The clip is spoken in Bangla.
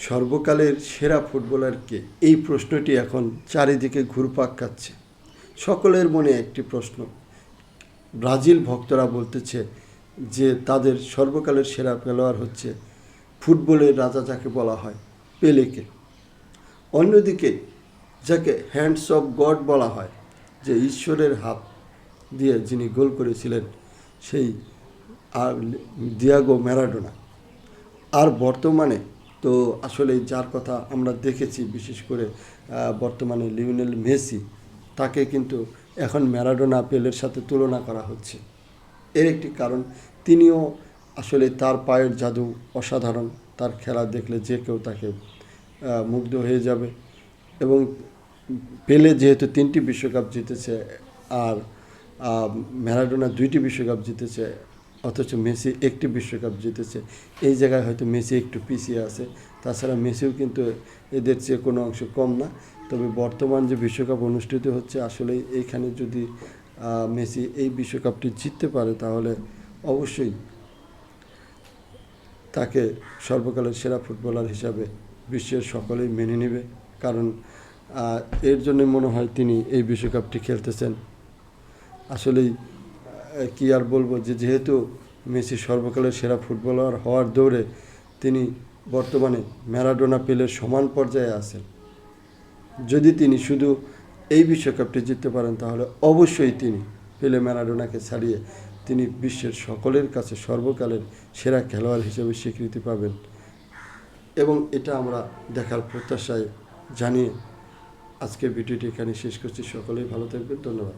সর্বকালের সেরা ফুটবলার কে? এই প্রশ্নটি এখন চারিদিকে ঘুরপাক খাচ্ছে। সকলের মনে একটি প্রশ্ন। ব্রাজিল ভক্তরা বলতেছে যে তাদের সর্বকালের সেরা খেলোয়াড় হচ্ছে ফুটবলের রাজা যাকে বলা হয় পেলেকে। অন্যদিকে যাকে হ্যান্ডস অফ গড বলা হয়, যে ঈশ্বরের হাত দিয়ে যিনি গোল করেছিলেন, সেই দিয়াগো ম্যারাডোনা। আর বর্তমানে তো আসলে যার কথা আমরা দেখেছি, বিশেষ করে বর্তমানে লিওনেল মেসি, তাকে কিন্তু এখন ম্যারাডোনা পেলের সাথে তুলনা করা হচ্ছে। এর একটি কারণ, তিনিও আসলে তার পায়ের জাদু অসাধারণ। তার খেলা দেখলে যে কেউ তাকে মুগ্ধ হয়ে যাবে। এবং পেলে যেহেতু 3টি বিশ্বকাপ জিতেছে আর ম্যারাডোনা 2টি বিশ্বকাপ জিতেছে, অথচ মেসি 1টি বিশ্বকাপ জিতেছে, এই জায়গায় হয়তো মেসি একটু পিছিয়ে আছে। তাছাড়া মেসিও কিন্তু এদের চেয়ে কোনো অংশ কম না। তবে বর্তমান যে বিশ্বকাপ অনুষ্ঠিত হচ্ছে, আসলে এইখানে যদি মেসি এই বিশ্বকাপটি জিততে পারে, তাহলে অবশ্যই তাকে সর্বকালের সেরা ফুটবলার হিসাবে বিশ্বের সকলেই মেনে নেবে। কারণ এর জন্যই মনে হয় তিনি এই বিশ্বকাপটি খেলতেছেন। আসলেই কি আর বলবো, যেহেতু মেসি সর্বকালের সেরা ফুটবলার হওয়ার দৌড়ে তিনি বর্তমানে ম্যারাডোনা পেলের সমান পর্যায়ে আছেন। যদি তিনি শুধু এই বিশ্বকাপটি জিততে পারেন, তাহলে অবশ্যই তিনি পেলে ম্যারাডোনাকে ছাড়িয়ে তিনি বিশ্বের সকলের কাছে সর্বকালের সেরা খেলোয়াড় হিসেবে স্বীকৃতি পাবেন। এবং এটা আমরা দেখার প্রত্যাশায় জানিয়ে আজকের ভিডিওটি এখানে শেষ করছি। সকলেই ভালো থাকবেন। ধন্যবাদ।